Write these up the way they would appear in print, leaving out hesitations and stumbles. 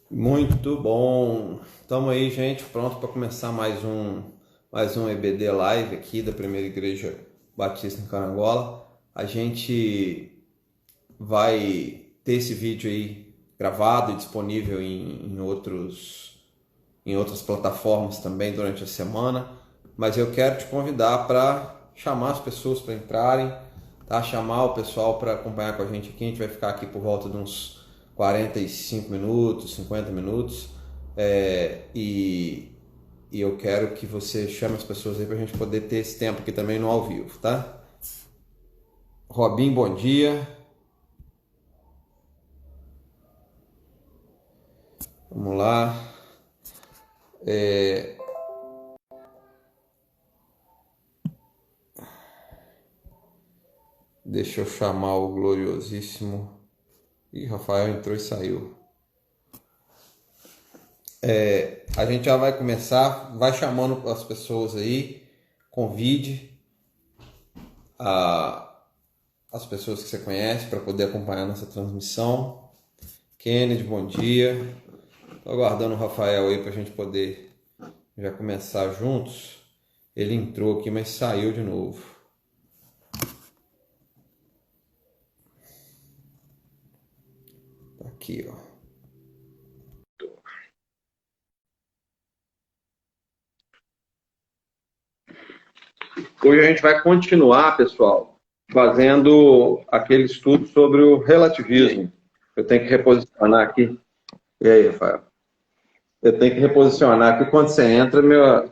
Muito bom. Estamos aí, gente, pronto para começar mais um EBD Live aqui da Primeira Igreja Batista em Carangola. A gente vai ter esse vídeo aí gravado e disponível em outras plataformas também durante a semana, mas eu quero te convidar para chamar as pessoas para entrarem, tá? Chamar o pessoal para acompanhar com a gente aqui. A gente vai ficar aqui por volta de uns 45 minutos, 50 minutos, e eu quero que você chame as pessoas aí para a gente poder ter esse tempo aqui também no ao vivo, tá? Robin, bom dia. Vamos lá. Deixa eu chamar o gloriosíssimo. Ih, Rafael entrou e saiu. A gente já vai começar, vai chamando as pessoas aí, convide as pessoas que você conhece para poder acompanhar nossa transmissão. Kennedy, bom dia. Estou aguardando o Rafael aí para a gente poder já começar juntos. Ele entrou aqui, mas saiu de novo. Tá aqui, ó. Hoje a gente vai continuar, pessoal, fazendo aquele estudo sobre o relativismo. Eu tenho que reposicionar aqui. E aí, Rafael? Eu tenho que reposicionar aqui. Quando você entra, minha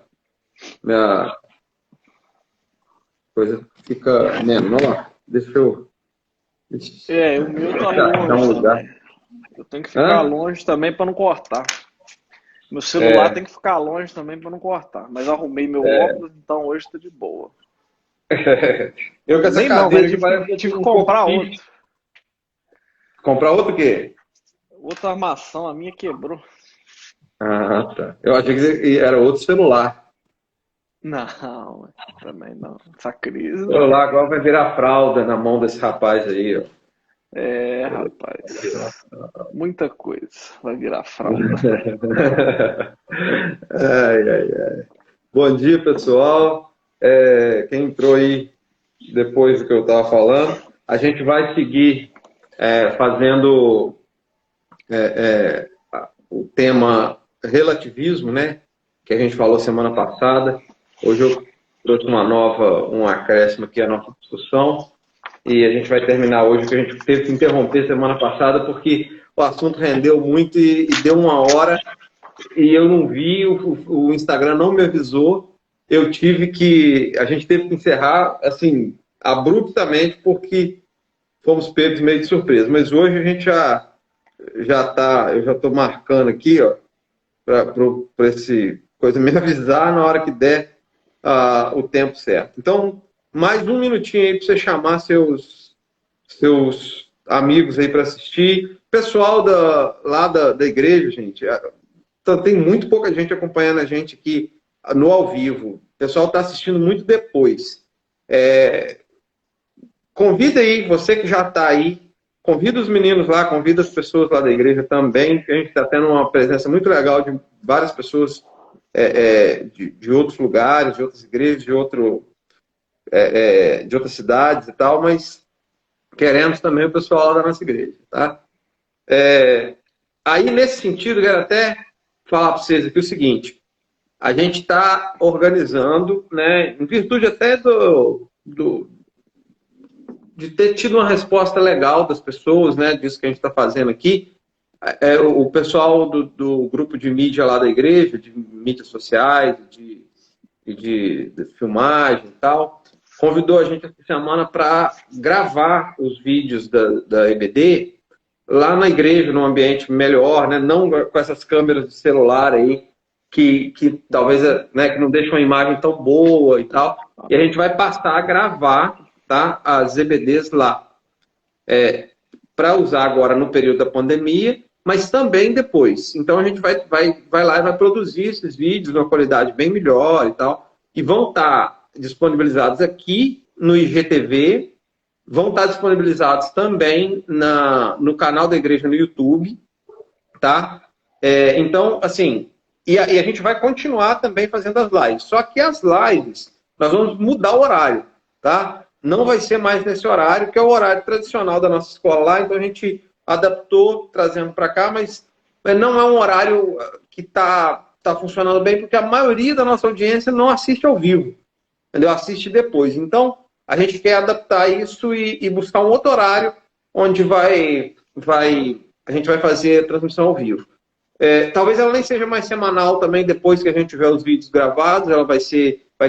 coisa fica menor. Deixa eu. O meu tá Achar um longe lugar. também. Eu tenho que ficar Hã? longe também para não cortar. Meu celular tem que ficar longe também para não cortar. Mas arrumei meu óculos, então hoje tá de boa. Eu com essa Nem não, né? cadeira aqui parece que eu Tive tive que um comprar cockpit. outro. Comprar outro o quê? Outra armação, a minha quebrou. Ah, tá. Eu achei que era outro celular. Não, também não. Essa crise O não. celular agora vai virar fralda na mão desse rapaz aí, ó. Rapaz. Muita coisa vai virar fralda. Ai, ai, ai. Bom dia, pessoal. Quem entrou aí depois do que eu estava falando, a gente vai seguir fazendo o tema relativismo, né? Que a gente falou semana passada. Hoje eu trouxe um acréscimo aqui à nossa discussão. E a gente vai terminar hoje, que a gente teve que interromper semana passada, porque o assunto rendeu muito e deu uma hora e eu não vi, o Instagram não me avisou. A gente teve que encerrar, assim, abruptamente, porque fomos pegos meio de surpresa. Mas hoje a gente eu já estou marcando aqui, ó, para esse coisa me avisar na hora que der o tempo certo. Então, mais um minutinho aí para você chamar seus amigos aí para assistir. Pessoal lá da igreja, gente, então, tem muito pouca gente acompanhando a gente aqui no ao vivo. O pessoal está assistindo muito depois. Convida aí, você que já está aí, convida os meninos lá, convida as pessoas lá da igreja também, que a gente está tendo uma presença muito legal de várias pessoas de outros lugares, de outras igrejas, de outras cidades e tal, mas queremos também o pessoal lá da nossa igreja, tá? Aí, nesse sentido, eu quero até falar para vocês aqui o seguinte: a gente está organizando, né, em virtude até de ter tido uma resposta legal das pessoas, né, disso que a gente está fazendo aqui. O pessoal do grupo de mídia lá da igreja, de mídias sociais, de filmagem e tal, convidou a gente essa semana para gravar os vídeos da EBD lá na igreja, num ambiente melhor, né? Não com essas câmeras de celular aí, que talvez, né, que não deixam uma imagem tão boa e tal. E a gente vai passar a gravar, tá, as EBDs lá, para usar agora no período da pandemia, mas também depois. Então a gente vai lá e vai produzir esses vídeos numa qualidade bem melhor e tal, e vão estar disponibilizados aqui no IGTV, vão estar disponibilizados também no canal da igreja no YouTube, tá? Então, assim, e a gente vai continuar também fazendo as lives. Só que as lives, nós vamos mudar o horário, tá? Não vai ser mais nesse horário, que é o horário tradicional da nossa escola lá, então a gente adaptou, trazendo para cá, mas não é um horário que tá funcionando bem, porque a maioria da nossa audiência não assiste ao vivo, entendeu? Assiste depois. Então, a gente quer adaptar isso e buscar um outro horário onde a gente vai fazer a transmissão ao vivo. Talvez ela nem seja mais semanal também, depois que a gente tiver os vídeos gravados, ela vai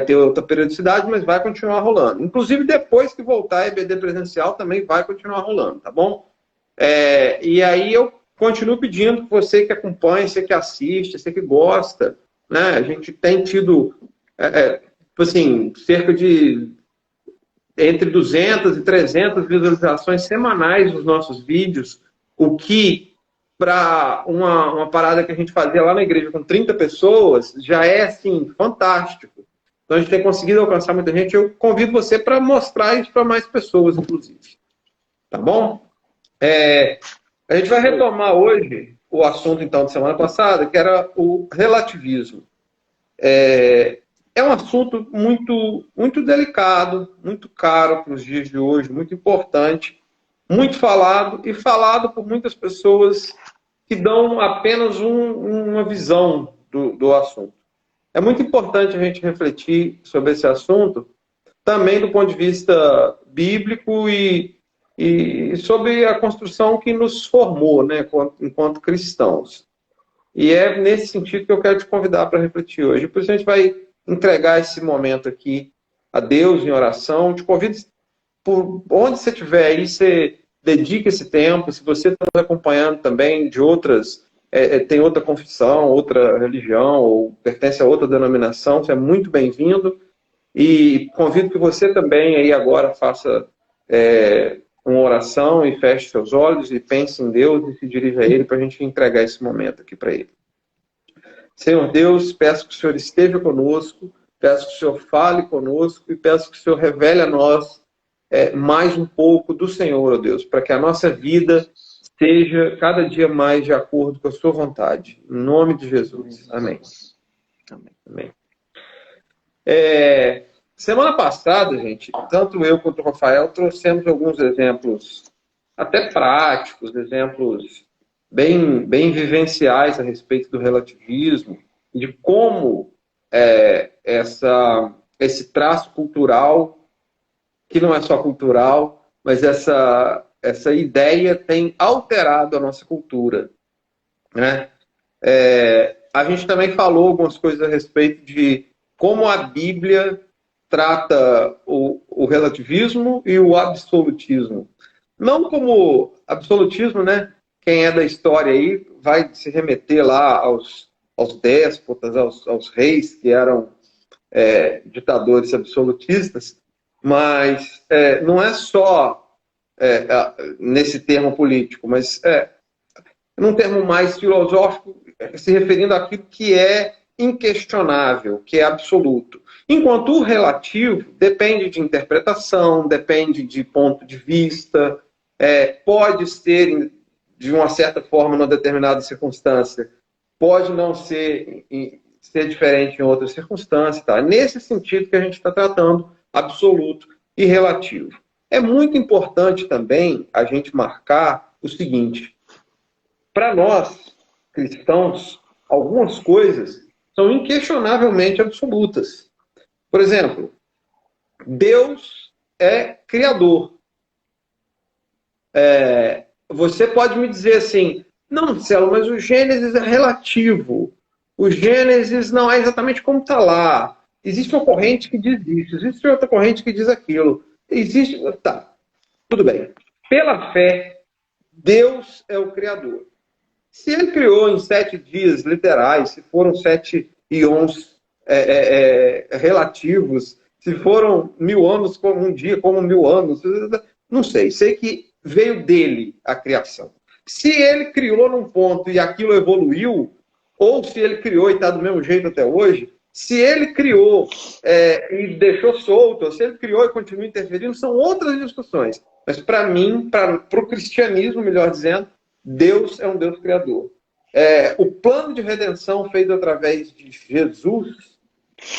ter outra periodicidade, mas vai continuar rolando. Inclusive, depois que voltar a EBD presencial, também vai continuar rolando, tá bom? E aí eu continuo pedindo que você que acompanha, você que assiste, você que gosta, né? A gente tem tido, assim, cerca de entre 200 e 300 visualizações semanais dos nossos vídeos, o que para uma parada que a gente fazia lá na igreja com 30 pessoas, já é, assim, fantástico. Então, a gente tem conseguido alcançar muita gente. Eu convido você para mostrar isso para mais pessoas, inclusive. Tá bom? A gente vai retomar hoje o assunto, então, de semana passada, que era o relativismo. É um assunto muito, muito delicado, muito caro para os dias de hoje, muito importante, muito falado, e falado por muitas pessoas que dão apenas uma visão do assunto. É muito importante a gente refletir sobre esse assunto, também do ponto de vista bíblico e sobre a construção que nos formou, né, enquanto cristãos. E é nesse sentido que eu quero te convidar para refletir hoje. Por isso a gente vai entregar esse momento aqui a Deus em oração. Te convido, por onde você estiver aí, você dedique esse tempo. Se você está nos acompanhando também de outras, tem outra confissão, outra religião, ou pertence a outra denominação, você é muito bem-vindo. E convido que você também aí agora faça uma oração e feche seus olhos e pense em Deus e se dirija a Ele para a gente entregar esse momento aqui para Ele. Senhor Deus, peço que o Senhor esteja conosco, peço que o Senhor fale conosco e peço que o Senhor revele a nós mais um pouco do Senhor, ó Deus, para que a nossa vida seja cada dia mais de acordo com a sua vontade. Em nome de Jesus. Amém. Amém. Semana passada, gente, tanto eu quanto o Rafael trouxemos alguns exemplos até práticos, exemplos bem vivenciais a respeito do relativismo, de como esse traço cultural, que não é só cultural, mas essa ideia tem alterado a nossa cultura, né? A gente também falou algumas coisas a respeito de como a Bíblia trata o relativismo e o absolutismo. Não como absolutismo, né? Quem é da história aí vai se remeter lá aos déspotas, aos reis que eram ditadores absolutistas, mas não é só nesse termo político, mas num termo mais filosófico, se referindo àquilo que é inquestionável, que é absoluto. Enquanto o relativo depende de interpretação, depende de ponto de vista, pode ser, de uma certa forma, numa determinada circunstância, pode não ser diferente em outra circunstância. Tá? Nesse sentido que a gente está tratando, absoluto e relativo. É muito importante também a gente marcar o seguinte: para nós, cristãos, algumas coisas são inquestionavelmente absolutas. Por exemplo, Deus é criador. Você pode me dizer assim, não, Marcelo, mas o Gênesis é relativo. O Gênesis não é exatamente como está lá. Existe uma corrente que diz isso, existe outra corrente que diz aquilo. Existe... Tá, tudo bem. Pela fé, Deus é o criador. Se ele criou em 7 dias literais, se foram 7 íons relativos, se foram 1000 anos como um dia, como 1000 anos, não sei. Sei que veio dele a criação. Se ele criou num ponto e aquilo evoluiu, ou se ele criou e está do mesmo jeito até hoje, se ele criou e deixou solto, ou se ele criou e continua interferindo, são outras discussões. Mas para mim, para o cristianismo, melhor dizendo, Deus é um Deus criador. O plano de redenção feito através de Jesus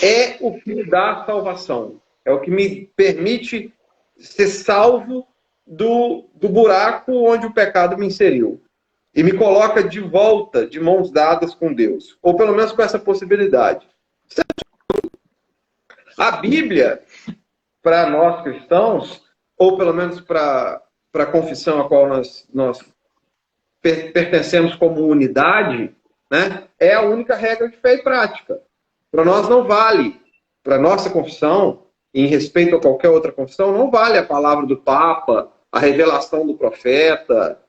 é o que me dá a salvação. É o que me permite ser salvo do buraco onde o pecado me inseriu. E me coloca de volta, de mãos dadas com Deus. Ou pelo menos com essa possibilidade. A Bíblia, para nós cristãos, ou pelo menos para a confissão a qual nós pertencemos como unidade, né, é a única regra de fé e prática. Para nós não vale, para a nossa confissão, em respeito a qualquer outra confissão, não vale a palavra do Papa, a revelação do profeta,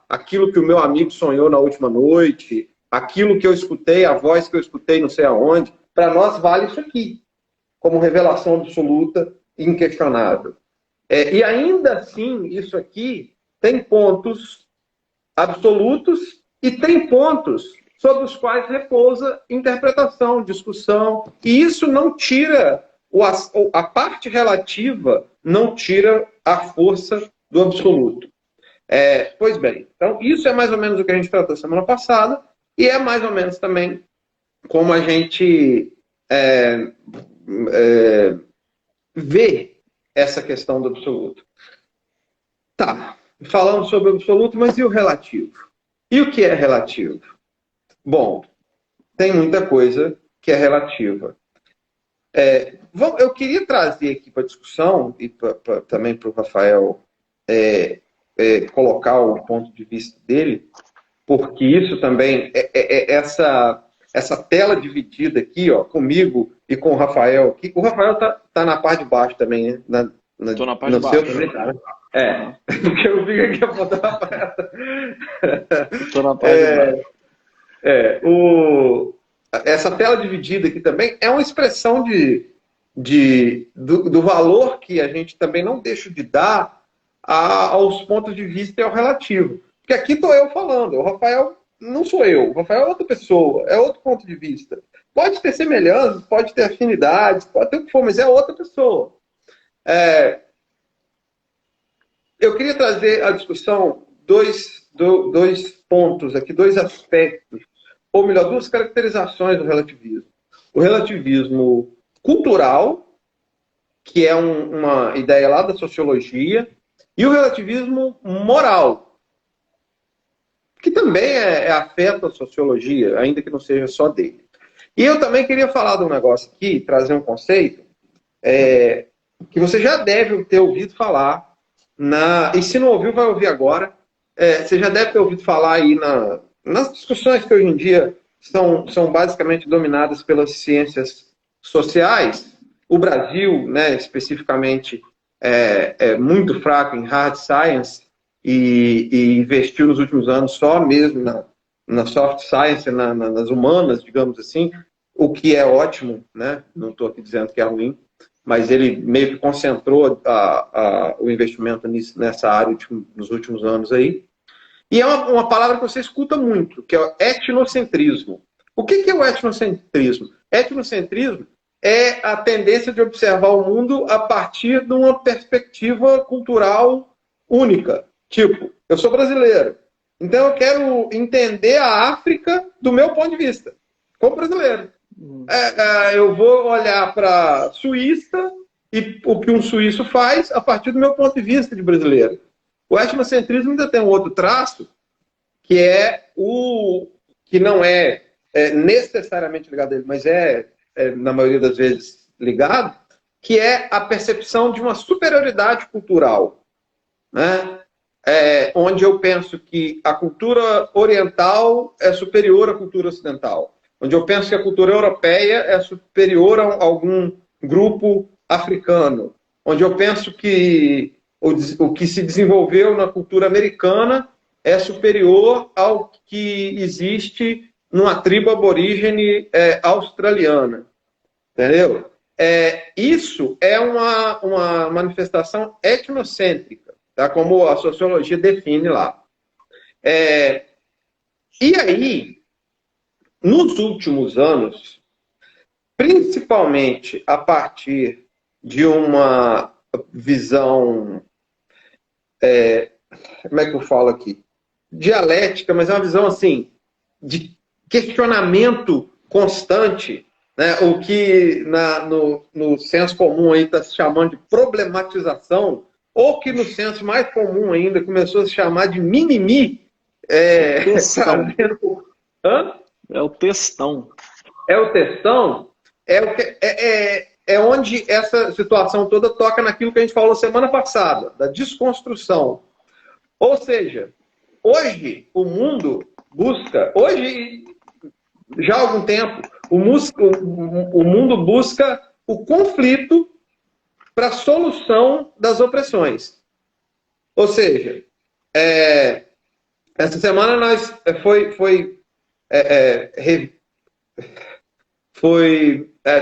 aquilo que o meu amigo sonhou na última noite, aquilo que eu escutei, a voz que eu escutei não sei aonde. Para nós vale isso aqui, como revelação absoluta e inquestionável. E ainda assim, isso aqui tem pontos absolutos e tem pontos sobre os quais repousa interpretação, discussão. E isso não tira, a parte relativa não tira a força do absoluto. Pois bem, então isso é mais ou menos o que a gente tratou semana passada e é mais ou menos também como a gente vê essa questão do absoluto. Tá, falando sobre o absoluto, mas e o relativo? E o que é relativo? Bom, tem muita coisa que é relativa. Eu queria trazer aqui para a discussão e também para o Rafael colocar o ponto de vista dele, porque isso também, essa tela dividida aqui, ó, comigo e com o Rafael aqui. O Rafael tá na parte de baixo também, né? Tô na parte de baixo. Também, tá, né? Porque eu vi aqui apontando para Tô na parte de baixo. Essa tela dividida aqui também é uma expressão do valor que a gente também não deixa de dar aos pontos de vista e ao relativo. Porque aqui estou eu falando, o Rafael não sou eu, o Rafael é outra pessoa, é outro ponto de vista. Pode ter semelhanças, pode ter afinidades, pode ter o que for, mas é outra pessoa. Eu queria trazer à discussão dois pontos aqui, dois aspectos, ou melhor, duas caracterizações do relativismo. O relativismo cultural, que é uma ideia lá da sociologia, e o relativismo moral, que também afeta a sociologia, ainda que não seja só dele. E eu também queria falar de um negócio aqui, trazer um conceito, que você já deve ter ouvido falar, e se não ouviu, vai ouvir agora. Você já deve ter ouvido falar aí nas discussões que hoje em dia são basicamente dominadas pelas ciências sociais. O Brasil, né, especificamente, é muito fraco em hard science e investiu nos últimos anos só mesmo na soft science, nas humanas, digamos assim, o que é ótimo, né? Não estou aqui dizendo que é ruim, mas ele meio que concentrou o investimento nessa área nos últimos anos aí. E é uma palavra que você escuta muito, que é o etnocentrismo. O que é o etnocentrismo? Etnocentrismo é a tendência de observar o mundo a partir de uma perspectiva cultural única. Tipo, eu sou brasileiro, então eu quero entender a África do meu ponto de vista, como brasileiro. Eu vou olhar para a Suíça e o que um suíço faz a partir do meu ponto de vista de brasileiro. O etnocentrismo ainda tem um outro traço, que que não é necessariamente ligado a ele, mas na maioria das vezes ligado, que é a percepção de uma superioridade cultural, né? Onde eu penso que a cultura oriental é superior à cultura ocidental, onde eu penso que a cultura europeia é superior a algum grupo africano, onde eu penso que o que se desenvolveu na cultura americana é superior ao que existe numa tribo aborígene australiana. Entendeu? Isso é uma manifestação etnocêntrica, tá? Como a sociologia define lá. E aí, nos últimos anos, principalmente a partir de uma visão... como é que eu falo aqui? dialética, mas é uma visão assim de questionamento constante, né? O que no senso comum aí está se chamando de problematização, ou que no senso mais comum ainda começou a se chamar de mimimi. Textão. Hã? É o textão. É o textão, é onde essa situação toda toca naquilo que a gente falou semana passada, da desconstrução. Ou seja, hoje o mundo busca, hoje já há algum tempo, o mundo busca o conflito para a solução das opressões. Ou seja, essa semana nós foi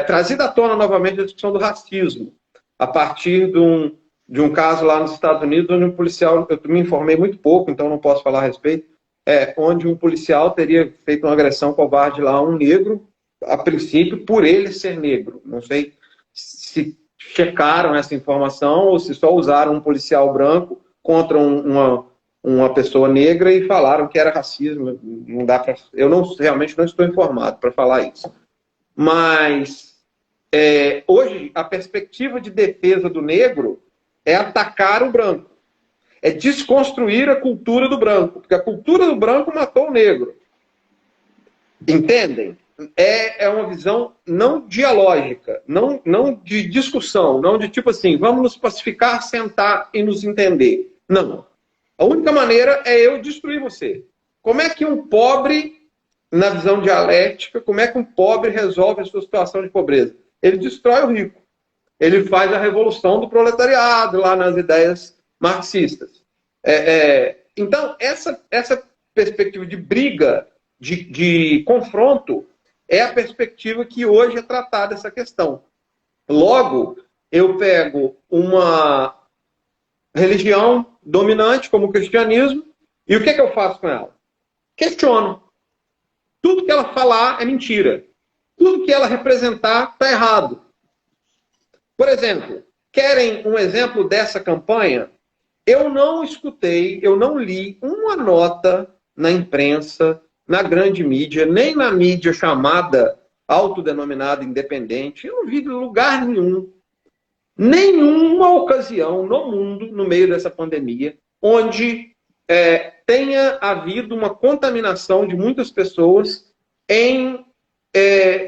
trazida à tona novamente a discussão do racismo, a partir de um caso lá nos Estados Unidos, onde um policial, eu me informei muito pouco, então não posso falar a respeito, onde um policial teria feito uma agressão covarde lá a um negro, a princípio, por ele ser negro. Não sei se checaram essa informação ou se só usaram um policial branco contra uma pessoa negra e falaram que era racismo. Não dá pra, eu realmente não estou informado para falar isso. Mas hoje a perspectiva de defesa do negro é atacar o branco, é desconstruir a cultura do branco, porque a cultura do branco matou o negro. Entendem? É uma visão não dialógica, não de discussão, não de tipo assim, vamos nos pacificar, sentar e nos entender. Não. A única maneira é eu destruir você. Como é que um pobre, na visão dialética, como é que um pobre resolve a sua situação de pobreza? Ele destrói o rico. Ele faz a revolução do proletariado, lá nas ideias marxistas. Então, essa perspectiva de briga, de confronto, é a perspectiva que hoje é tratada essa questão. Logo, eu pego uma religião dominante, como o cristianismo, e o que eu faço com ela? Questiono. Tudo que ela falar é mentira. Tudo que ela representar está errado. Por exemplo, querem um exemplo dessa campanha? Eu não escutei, eu não li uma nota na imprensa, na grande mídia, nem na mídia chamada autodenominada independente. Eu não vi de lugar nenhum, nenhuma ocasião no mundo, no meio dessa pandemia, onde tenha havido uma contaminação de muitas pessoas em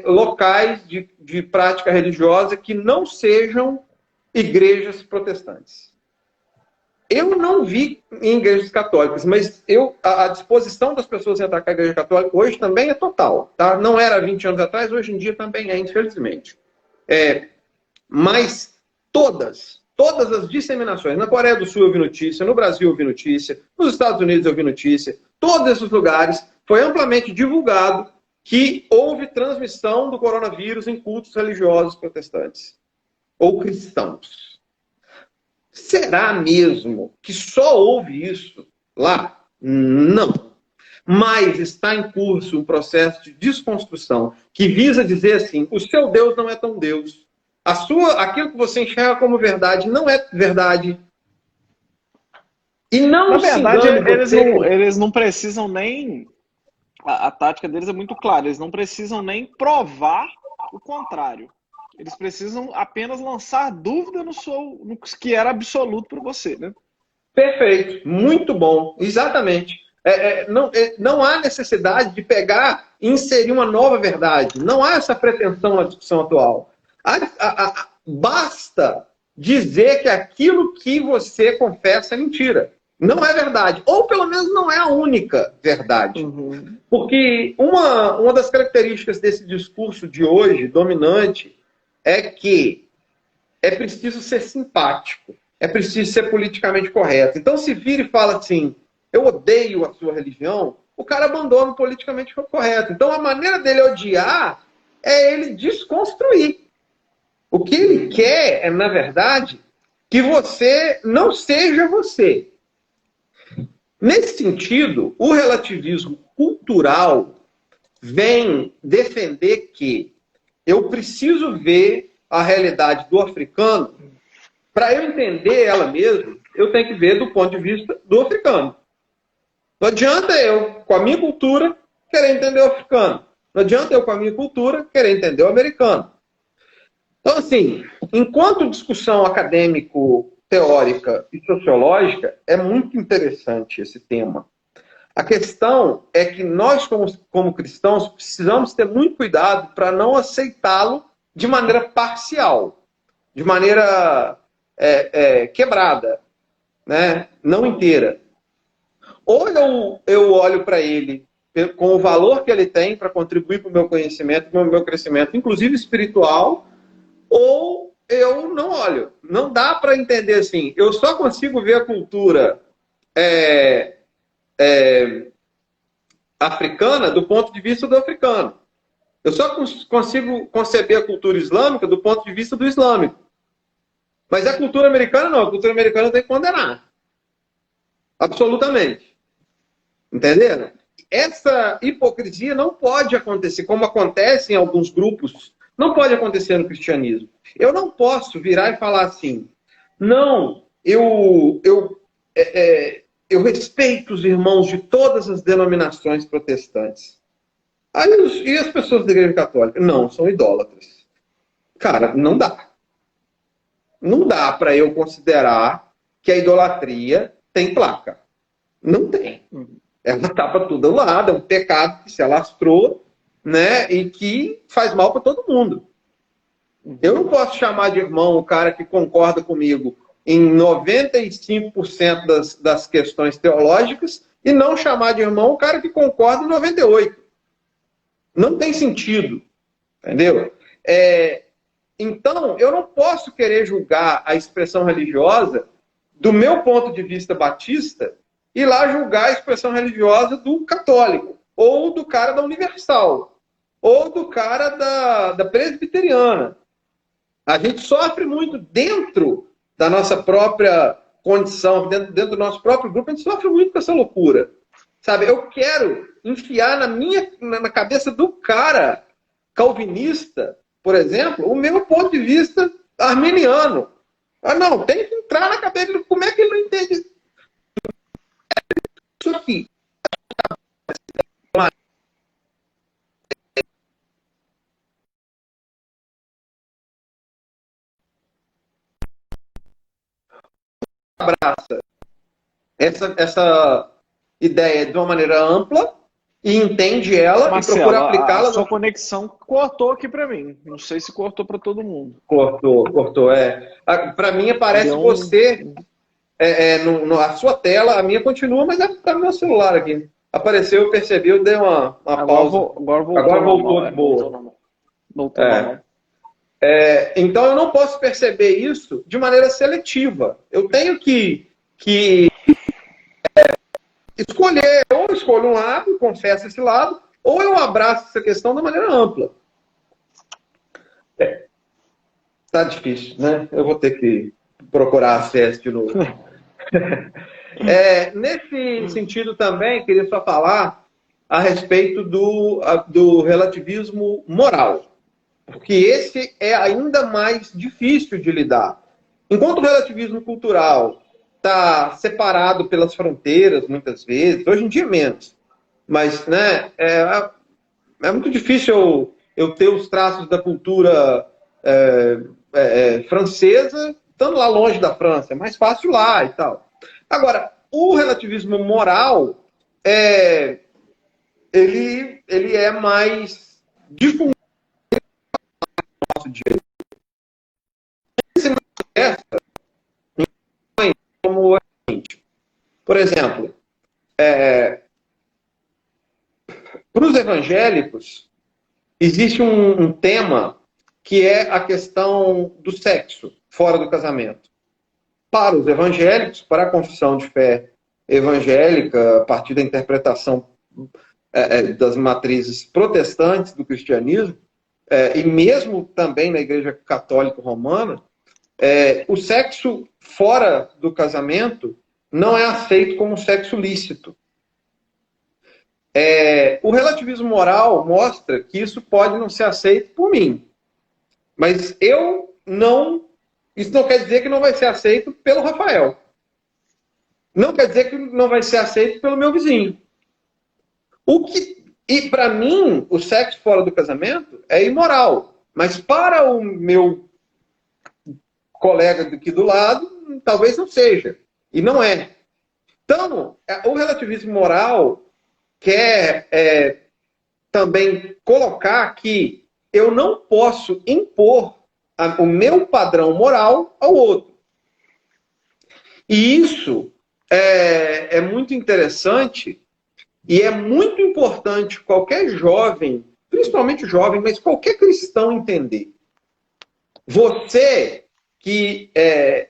locais de prática religiosa que não sejam igrejas protestantes. Eu não vi em igrejas católicas, mas a disposição das pessoas em atacar a igreja católica hoje também é total. Tá? Não era 20 anos atrás, hoje em dia também é, infelizmente. Mas todas as disseminações, na Coreia do Sul eu vi notícia, no Brasil eu vi notícia, nos Estados Unidos eu vi notícia, todos esses lugares foi amplamente divulgado que houve transmissão do coronavírus em cultos religiosos protestantes ou cristãos. Será mesmo que só houve isso lá? Não. Mas está em curso um processo de desconstrução que visa dizer assim, o seu Deus não é tão Deus. Aquilo que você enxerga como verdade não é verdade. E não, na verdade, eles não precisam nem... A tática deles é muito clara. Eles não precisam nem provar o contrário. Eles precisam apenas lançar dúvida no que era absoluto para você, né? Perfeito. Muito bom. Exatamente. Não há necessidade de pegar e inserir uma nova verdade. Não há essa pretensão na discussão atual. Basta dizer que aquilo que você confessa é mentira. Não é verdade. Ou, pelo menos, não é a única verdade. Uhum. Porque uma das características desse discurso de hoje, dominante, é que é preciso ser simpático. É preciso ser politicamente correto. Então, se vira e fala assim, eu odeio a sua religião, o cara abandona o politicamente correto. Então, a maneira dele odiar é ele desconstruir. O que ele quer é, na verdade, que você não seja você. Nesse sentido, o relativismo cultural vem defender que eu preciso ver a realidade do africano. Para eu entender ela mesmo, eu tenho que ver do ponto de vista do africano. Não adianta eu, com a minha cultura, querer entender o africano. Não adianta eu, com a minha cultura, querer entender o americano. Então, assim, enquanto discussão acadêmico-teórica e sociológica, é muito interessante esse tema. A questão é que nós, como cristãos, precisamos ter muito cuidado para não aceitá-lo de maneira parcial, de maneira quebrada, né? Não inteira. Ou eu olho para ele com o valor que ele tem para contribuir para o meu conhecimento, para o meu crescimento, inclusive espiritual, ou eu não olho. Não dá para entender assim. Eu só consigo ver a cultura africana do ponto de vista do africano. Eu só consigo conceber a cultura islâmica do ponto de vista do islâmico. Mas a cultura americana não. A cultura americana tem que condenar. Absolutamente. Entenderam? Essa hipocrisia não pode acontecer, como acontece em alguns grupos, não pode acontecer no cristianismo. Eu não posso virar e falar assim, não, eu respeito os irmãos de todas as denominações protestantes. E as pessoas da Igreja Católica? Não, são idólatras. Cara, não dá. Não dá para eu considerar que a idolatria tem placa. Não tem. Ela está para todo lado, é um pecado que se alastrou, né, e que faz mal para todo mundo. Eu não posso chamar de irmão o cara que concorda comigo em 95% das questões teológicas e não chamar de irmão o cara que concorda em 98%. Não tem sentido. Entendeu? Então, eu não posso querer julgar a expressão religiosa do meu ponto de vista batista e lá julgar a expressão religiosa do católico, ou do cara da Universal, ou do cara da presbiteriana. A gente sofre muito dentro da nossa própria condição, dentro do nosso próprio grupo, a gente sofre muito com essa loucura. Sabe, eu quero enfiar na cabeça do cara calvinista, por exemplo, o meu ponto de vista arminiano. Ah, não, tem que entrar na cabeça dele. Como é que ele não entende isso aqui? Abraça essa ideia de uma maneira ampla e entende ela, Marcelo, e procura aplicá-la. A sua conexão cortou aqui para mim. Não sei se cortou para todo mundo. Cortou. Para mim aparece você a sua tela, a minha continua, mas está no meu celular aqui. Apareceu, eu percebi, eu dei uma pausa. Agora voltou de boa. Voltou normal. Então eu não posso perceber isso de maneira seletiva. Eu tenho que escolher, ou eu escolho um lado, confesso esse lado, ou eu abraço essa questão de maneira ampla. Tá difícil, né? Eu vou ter que procurar acesso de novo. Nesse sentido também, queria só falar a respeito do relativismo moral. Porque esse é ainda mais difícil de lidar. Enquanto o relativismo cultural está separado pelas fronteiras, muitas vezes, hoje em dia menos, mas né, é muito difícil eu ter os traços da cultura francesa estando lá longe da França, é mais fácil lá e tal. Agora, o relativismo moral, ele é mais difundido no nosso dia. Esse manifesta como o seguinte. Por exemplo, para os evangélicos, existe um tema que é a questão do sexo fora do casamento. Para os evangélicos, para a confissão de fé evangélica, a partir da interpretação das matrizes protestantes do cristianismo, e mesmo também na Igreja Católica Romana, o sexo fora do casamento não é aceito como um sexo lícito. O relativismo moral mostra que isso pode não ser aceito por mim. Mas isso não quer dizer que não vai ser aceito pelo Rafael. não quer dizer que não vai ser aceito pelo meu vizinho. E para mim, o sexo fora do casamento é imoral. Mas para o meu colega aqui do lado, talvez não seja. E não é. Então, o relativismo moral quer também colocar que eu não posso impor o meu padrão moral ao outro. E isso é muito interessante e é muito importante qualquer jovem, principalmente jovem, mas qualquer cristão entender. Você que é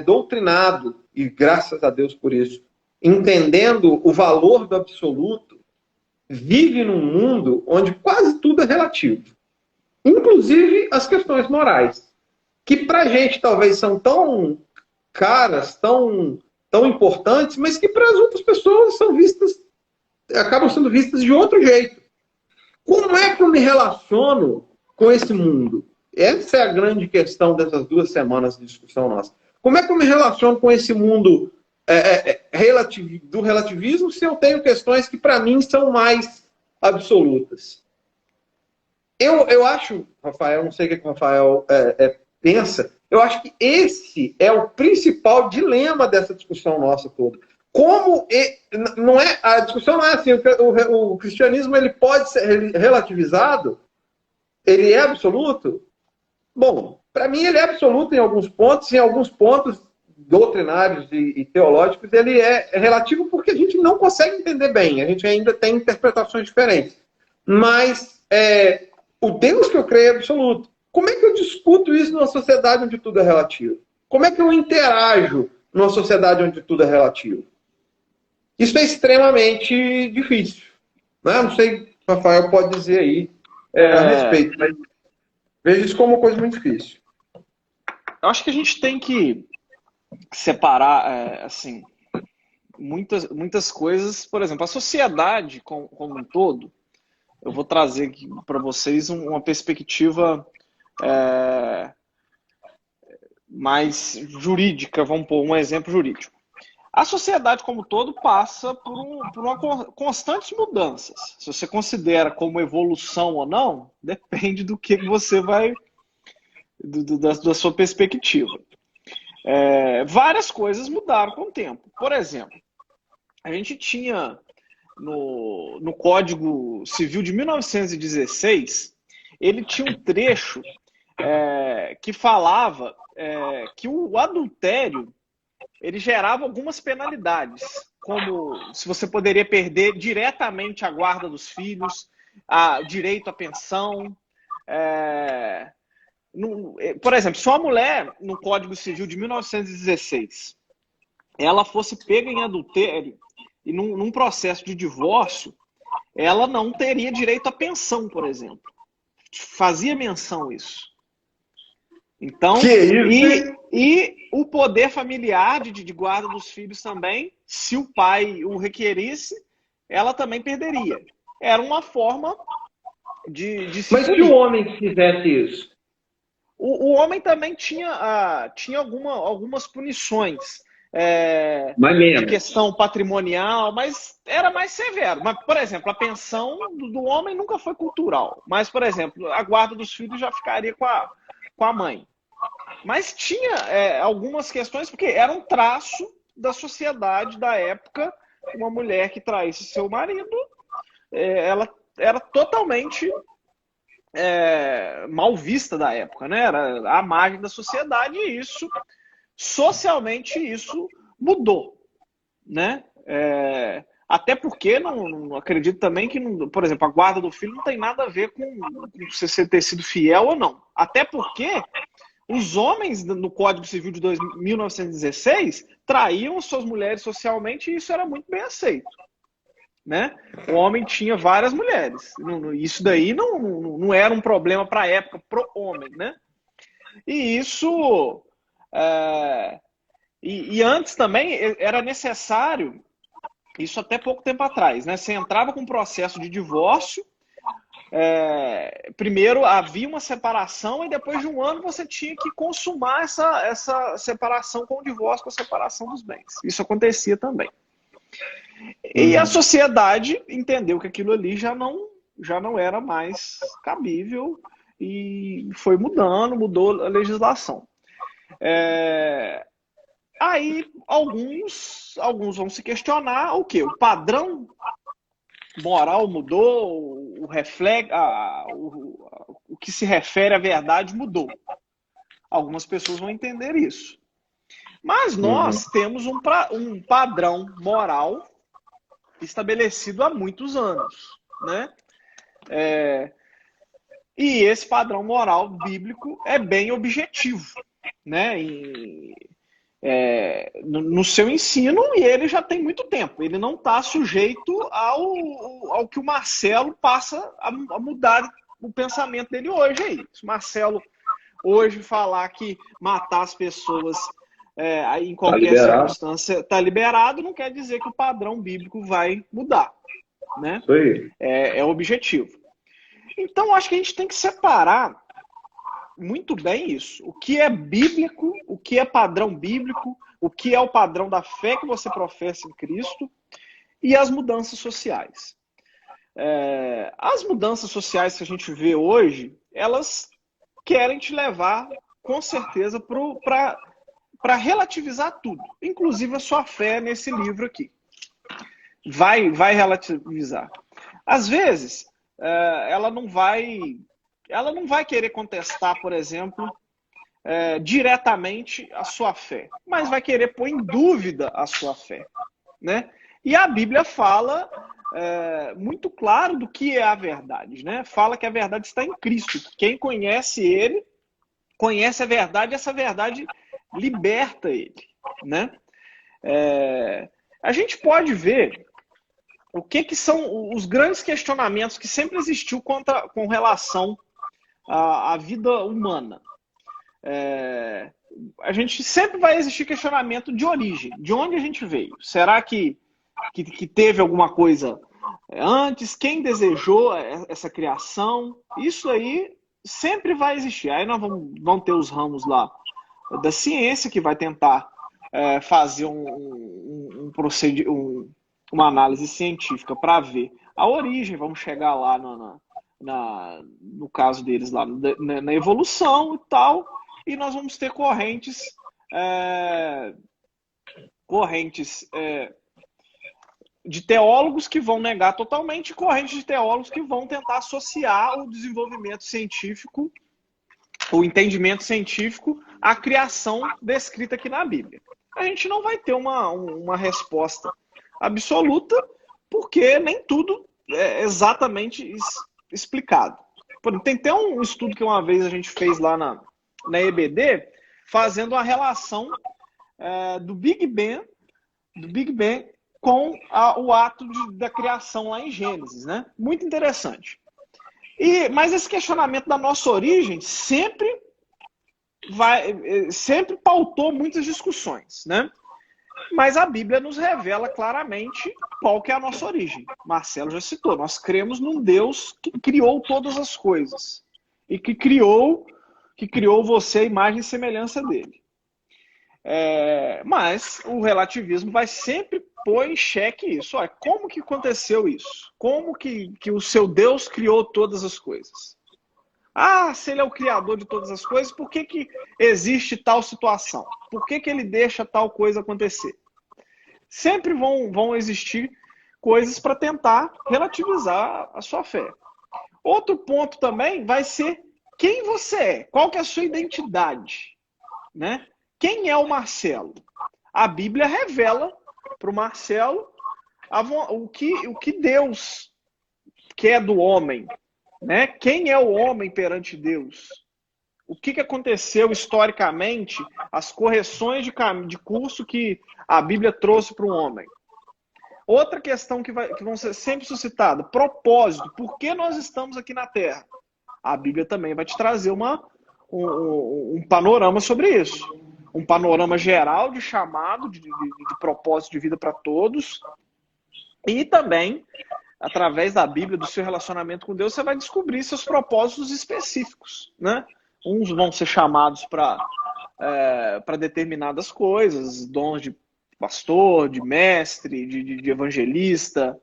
doutrinado, e graças a Deus por isso, entendendo o valor do absoluto, vive num mundo onde quase tudo é relativo. Inclusive as questões morais, que para a gente talvez são tão caras, tão importantes, mas que para as outras pessoas são vistas, acabam sendo vistas de outro jeito. Como é que eu me relaciono com esse mundo? Essa é a grande questão dessas 2 semanas de discussão nossa. Como é que eu me relaciono com esse mundo do relativismo se eu tenho questões que para mim são mais absolutas? Eu acho, Rafael, não sei o que o Rafael pensa, eu acho que esse é o principal dilema dessa discussão nossa toda. Como não é, a discussão não é assim, o cristianismo ele pode ser relativizado, ele é absoluto? Bom, para mim ele é absoluto em alguns pontos doutrinários e teológicos ele é relativo porque a gente não consegue entender bem, a gente ainda tem interpretações diferentes. Mas o Deus que eu creio é absoluto. Como é que eu discuto isso numa sociedade onde tudo é relativo? Como é que eu interajo numa sociedade onde tudo é relativo? Isso é extremamente difícil. Né? Não sei o que o Rafael pode dizer aí a respeito, mas vejo isso como uma coisa muito difícil. Eu acho que a gente tem que separar, assim, muitas coisas. Por exemplo, a sociedade como um todo, eu vou trazer aqui para vocês uma perspectiva mais jurídica, vamos pôr um exemplo jurídico. A sociedade como um todo passa por uma constantes mudanças. Se você considera como evolução ou não, depende do que você vai, da sua perspectiva. Várias coisas mudaram com o tempo. Por exemplo, a gente tinha no Código Civil de 1916, ele tinha um trecho que falava que o adultério ele gerava algumas penalidades, como se você poderia perder diretamente a guarda dos filhos, o direito à pensão. Por exemplo, se uma mulher, no Código Civil de 1916, ela fosse pega em adultério e num processo de divórcio, ela não teria direito à pensão, por exemplo. Fazia menção isso. Então, e o poder familiar de guarda dos filhos também, se o pai o requerisse, ela também perderia. Era uma forma de se Mas se o homem fizesse isso? O homem também tinha algumas punições de questão patrimonial, mas era mais severo. Mas, por exemplo, a pensão do homem nunca foi cultural. Mas, por exemplo, a guarda dos filhos já ficaria com a mãe. Mas tinha algumas questões, porque era um traço da sociedade da época. Uma mulher que traísse seu marido, ela era totalmente mal vista da época, né? Era a margem da sociedade e isso, socialmente, isso mudou, né? Até porque não acredito também que, por exemplo, a guarda do filho não tem nada a ver com você ter sido fiel ou não. Até porque os homens no Código Civil de 1916 traíam suas mulheres socialmente e isso era muito bem aceito. Né? O homem tinha várias mulheres. Isso daí não era um problema para a época, pro homem. Né? E isso... E antes também era necessário, isso até pouco tempo atrás, né? Você entrava com um processo de divórcio, primeiro havia uma separação e depois de um ano você tinha que consumar essa separação com o divórcio, com a separação dos bens. Isso acontecia também. E a sociedade entendeu que aquilo ali já não era mais cabível e foi mudou a legislação. Aí alguns vão se questionar o quê? O padrão moral mudou, o que se refere à verdade mudou. Algumas pessoas vão entender isso. Mas nós temos um padrão moral estabelecido há muitos anos, né? E esse padrão moral bíblico é bem objetivo, né? No seu ensino, e ele já tem muito tempo. Ele não está sujeito ao que o Marcelo passa a mudar o pensamento dele hoje. Aí. Se o Marcelo hoje falar que matar as pessoas em qualquer circunstância está liberado, não quer dizer que o padrão bíblico vai mudar. Né? É objetivo. Então, acho que a gente tem que separar muito bem isso. O que é bíblico, o que é padrão bíblico, o que é o padrão da fé que você professa em Cristo e as mudanças sociais. As mudanças sociais que a gente vê hoje, elas querem te levar, com certeza, para relativizar tudo, inclusive a sua fé nesse livro aqui. Vai relativizar. Às vezes, ela não vai querer contestar, por exemplo, diretamente a sua fé, mas vai querer pôr em dúvida a sua fé, né? E a Bíblia fala muito claro do que é a verdade, né? Fala que a verdade está em Cristo. Quem conhece Ele, conhece a verdade, e essa verdade liberta ele, né? A gente pode ver o que são os grandes questionamentos que sempre existiu com relação à vida humana. A gente sempre vai existir questionamento de origem, de onde a gente veio. Será que teve alguma coisa antes? Quem desejou essa criação? Isso aí sempre vai existir. Aí nós vamos ter os ramos lá da ciência que vai tentar fazer uma análise científica para ver a origem. Vamos chegar lá no caso deles lá na evolução e tal, e nós vamos ter correntes de teólogos que vão negar totalmente, e correntes de teólogos que vão tentar associar o desenvolvimento científico, o entendimento científico, à criação descrita aqui na Bíblia. A gente não vai ter uma resposta absoluta, porque nem tudo é exatamente explicado. Tem até um estudo que uma vez a gente fez lá na EBD, fazendo a relação do Big Bang com o ato da criação lá em Gênesis, né? Muito interessante. Mas esse questionamento da nossa origem sempre pautou muitas discussões, né? Mas a Bíblia nos revela claramente qual que é a nossa origem. Marcelo já citou, nós cremos num Deus que criou todas as coisas e que criou você à imagem e semelhança dele. Mas o relativismo vai sempre pôr em xeque isso. Olha, como que aconteceu isso? Como que o seu Deus criou todas as coisas? Se ele é o criador de todas as coisas, por que existe tal situação? Por que ele deixa tal coisa acontecer? Sempre vão existir coisas para tentar relativizar a sua fé. Outro ponto também vai ser quem você é, qual que é a sua identidade, né? Quem é o Marcelo? A Bíblia revela para o Marcelo o que Deus quer do homem, né? Quem é o homem perante Deus? O que aconteceu historicamente, as correções de curso que a Bíblia trouxe para o homem. Outra questão que vão ser sempre suscitada, propósito. Por que nós estamos aqui na Terra? A Bíblia também vai te trazer um panorama sobre isso. Um panorama geral de chamado, de propósito de vida para todos. E também através da Bíblia, do seu relacionamento com Deus, você vai descobrir seus propósitos específicos, né? Uns vão ser chamados para determinadas coisas, dons de pastor, de mestre, de evangelista.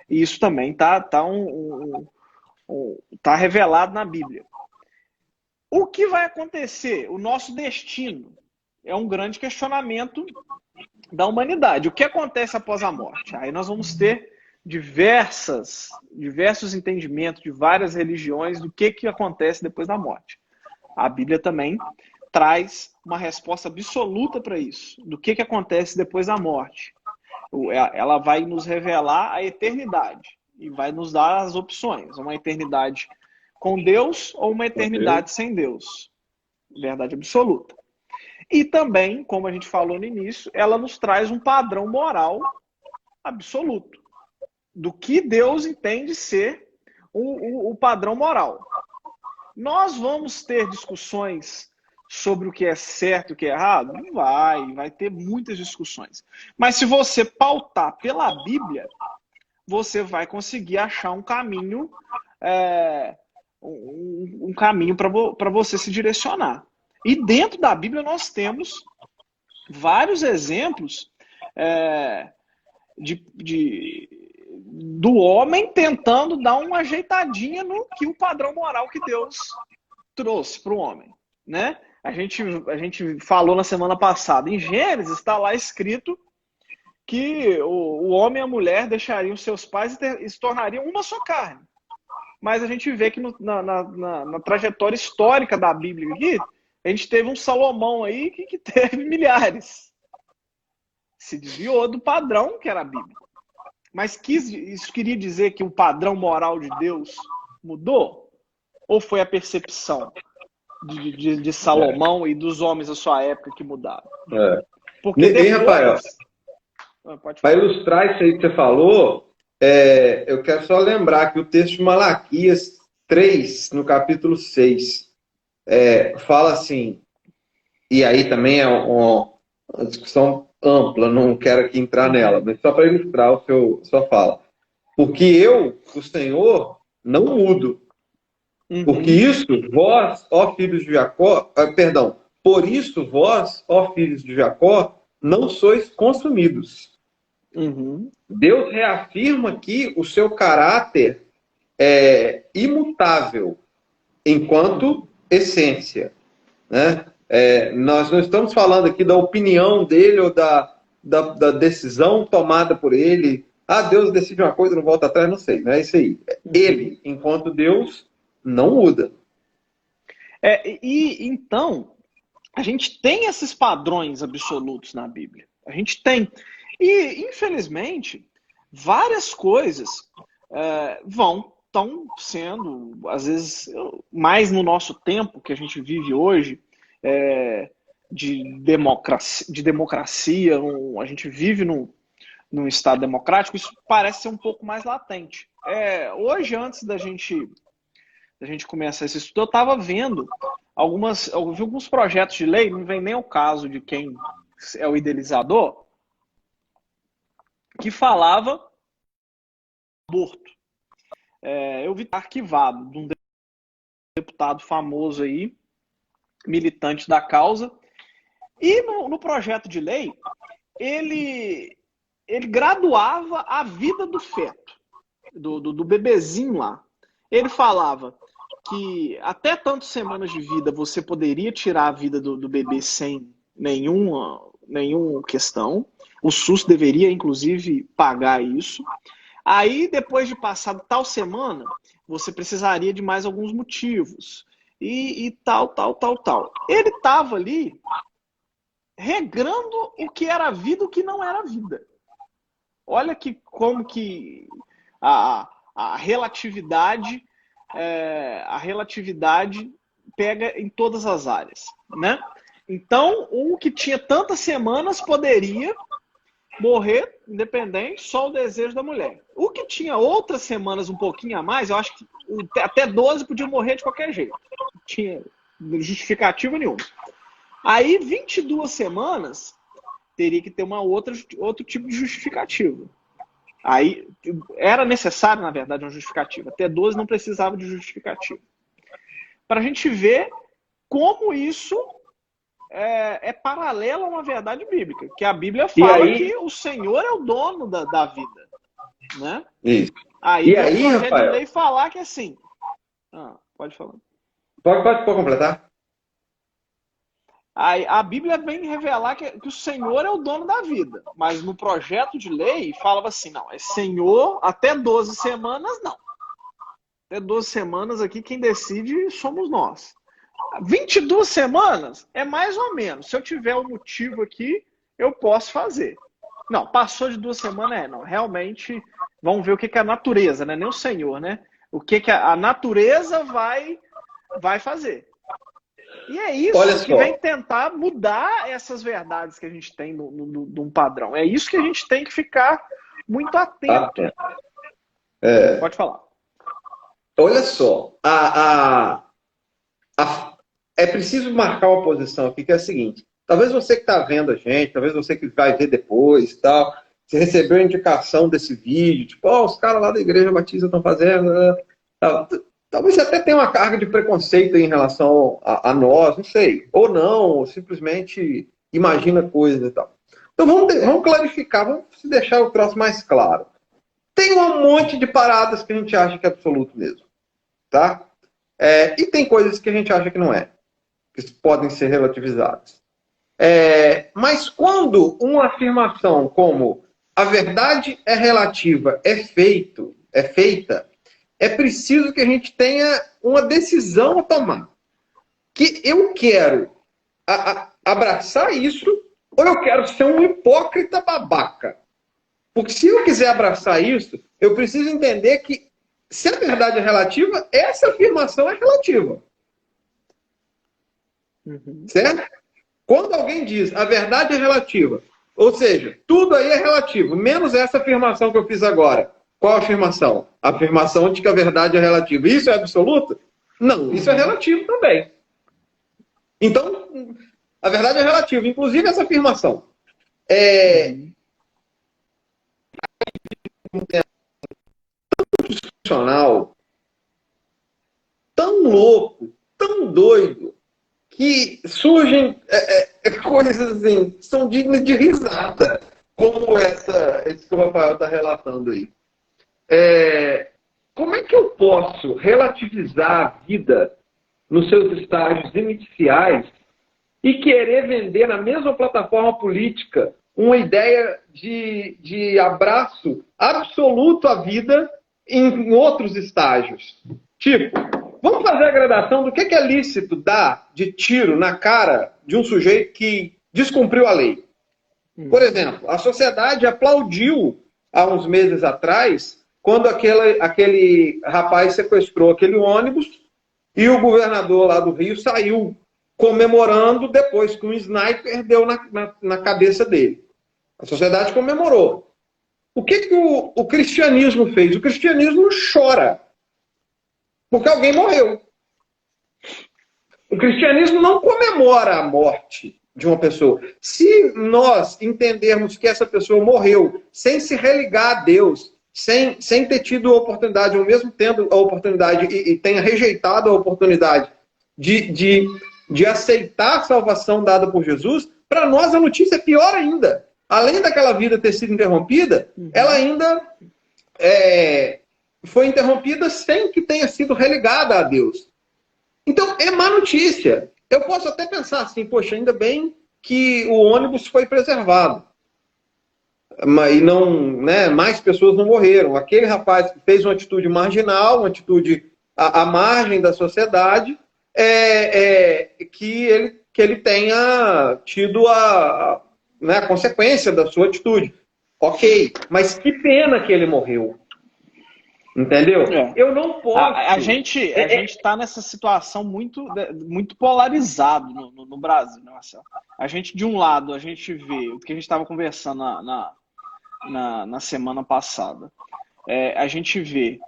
E isso também tá revelado na Bíblia. O que vai acontecer? O nosso destino é um grande questionamento da humanidade. O que acontece após a morte? Aí nós vamos ter diversos entendimentos de várias religiões do que acontece depois da morte. A Bíblia também traz uma resposta absoluta para isso, do que acontece depois da morte. Ela vai nos revelar a eternidade e vai nos dar as opções, uma eternidade com Deus ou uma eternidade sem Deus. Verdade absoluta. E também, como a gente falou no início, ela nos traz um padrão moral absoluto, do que Deus entende ser o padrão moral. Nós vamos ter discussões sobre o que é certo e o que é errado? Vai ter muitas discussões. Mas se você pautar pela Bíblia, você vai conseguir achar um caminho, um caminho para você se direcionar. E dentro da Bíblia nós temos vários exemplos do homem tentando dar uma ajeitadinha no que o padrão moral que Deus trouxe para o homem, né? A gente falou na semana passada, em Gênesis está lá escrito que o homem e a mulher deixariam seus pais e se tornariam uma só carne. Mas a gente vê que na trajetória histórica da Bíblia aqui, a gente teve um Salomão aí que teve milhares. Se desviou do padrão que era a Bíblia. Mas isso queria dizer que o padrão moral de Deus mudou? Ou foi a percepção de Salomão e dos homens da sua época que mudaram? Porque depois... Rafael, para ilustrar isso aí que você falou, eu quero só lembrar que o texto de Malaquias 3, no capítulo 6, fala assim, e aí também é uma discussão ampla, não quero aqui entrar nela, mas só para ilustrar sua fala. Porque eu, o Senhor, não mudo. Porque isso, vós, ó filhos de Jacó, por isso vós, ó filhos de Jacó, não sois consumidos. Deus reafirma aqui o seu caráter imutável enquanto essência, né? Nós não estamos falando aqui da opinião dele ou da decisão tomada por ele. Deus decide uma coisa, não volta atrás, não sei, não é isso aí. Ele, enquanto Deus, não muda. Então, a gente tem esses padrões absolutos na Bíblia. A gente tem. E, infelizmente, várias coisas estão sendo, às vezes, mais no nosso tempo que a gente vive hoje, de democracia, a gente vive num Estado democrático, isso parece ser um pouco mais latente. Hoje, antes da gente começar esse estudo, eu estava vendo alguns projetos de lei, não vem nem ao caso de quem é o idealizador, que falava aborto. Eu vi arquivado de um deputado famoso aí, militante da causa, e no projeto de lei, ele graduava a vida do feto, do bebezinho lá. Ele falava que até tantas semanas de vida você poderia tirar a vida do bebê sem nenhuma questão. O SUS deveria, inclusive, pagar isso. Aí, depois de passar tal semana, você precisaria de mais alguns motivos. E tal. Ele estava ali regrando o que era vida e o que não era vida. Olha como que a relatividade pega em todas as áreas, né? Então, o que tinha tantas semanas poderia morrer independente, só o desejo da mulher. O que tinha outras semanas um pouquinho a mais, eu acho que até 12 podia morrer de qualquer jeito. Não tinha justificativa nenhuma. Aí, 22 semanas, teria que ter outro tipo de justificativa. Aí, era necessário, na verdade, uma justificativa. T12 não precisava de justificativa. Para a gente ver como isso é paralelo a uma verdade bíblica. Que a Bíblia fala que o Senhor é o dono da vida. Né? Isso. Aí o projeto de lei falar que assim... pode falar. Pode completar. Aí, a Bíblia vem revelar que o Senhor é o dono da vida. Mas no projeto de lei falava assim, não, é Senhor até 12 semanas, não. Até 12 semanas aqui quem decide somos nós. 22 semanas é mais ou menos. Se eu tiver um motivo aqui, eu posso fazer. Não, passou de 2 semanas, não. Realmente, vamos ver o que é a natureza, né? Nem o Senhor, né? O que a natureza vai fazer. E é isso que vem tentar mudar essas verdades que a gente tem num padrão. É isso que a gente tem que ficar muito atento. Pode falar. Olha só, é preciso marcar uma posição aqui que é a seguinte. Talvez você que está vendo a gente, talvez você que vai ver depois e tal, você recebeu a indicação desse vídeo, tipo, os caras lá da Igreja Batista estão fazendo... Talvez você até tenha uma carga de preconceito em relação a nós, não sei. Ou não, ou simplesmente imagina coisas e tal. Então vamos clarificar, vamos deixar o troço mais claro. Tem um monte de paradas que a gente acha que é absoluto mesmo. Tá? E tem coisas que a gente acha que não é. Que podem ser relativizadas. Mas quando uma afirmação como a verdade é relativa é feita, é preciso que a gente tenha uma decisão a tomar. Que eu quero abraçar isso ou eu quero ser um hipócrita babaca. Porque se eu quiser abraçar isso, eu preciso entender que se a verdade é relativa, essa afirmação é relativa. Certo? Quando alguém diz a verdade é relativa, ou seja, tudo aí é relativo, menos essa afirmação que eu fiz agora. Qual a afirmação? A afirmação de que a verdade é relativa. Isso é absoluto? Não, isso é relativo também. Então, a verdade é relativa, inclusive essa afirmação. Tão tão louco, tão doido, que surgem coisas assim, são dignas de risada, como esse que o Rafael está relatando aí. Como é que eu posso relativizar a vida nos seus estágios iniciais e querer vender na mesma plataforma política uma ideia de abraço absoluto à vida em outros estágios? Tipo, vamos fazer a gradação do que é lícito dar de tiro na cara de um sujeito que descumpriu a lei. Por exemplo, a sociedade aplaudiu há uns meses atrás quando aquele rapaz sequestrou aquele ônibus e o governador lá do Rio saiu comemorando depois que um sniper deu na cabeça dele. A sociedade comemorou. O que o cristianismo fez? O cristianismo chora porque alguém morreu. O cristianismo não comemora a morte de uma pessoa. Se nós entendermos que essa pessoa morreu sem se religar a Deus, sem ter tido a oportunidade, ou mesmo tendo a oportunidade e tenha rejeitado a oportunidade de aceitar a salvação dada por Jesus, para nós a notícia é pior ainda. Além daquela vida ter sido interrompida, ela ainda foi interrompida sem que tenha sido religada a Deus. Então, é má notícia. Eu posso até pensar assim, poxa, ainda bem que o ônibus foi preservado. E não, né, mais pessoas não morreram. Aquele rapaz que fez uma atitude marginal, uma atitude à margem da sociedade, que ele tenha tido a consequência da sua atitude. Ok, mas que pena que ele morreu. Entendeu? Eu não posso... A gente está nessa situação muito polarizado no Brasil, né, Marcelo? A gente, de um lado, a gente vê o que a gente estava conversando na semana passada. A gente vê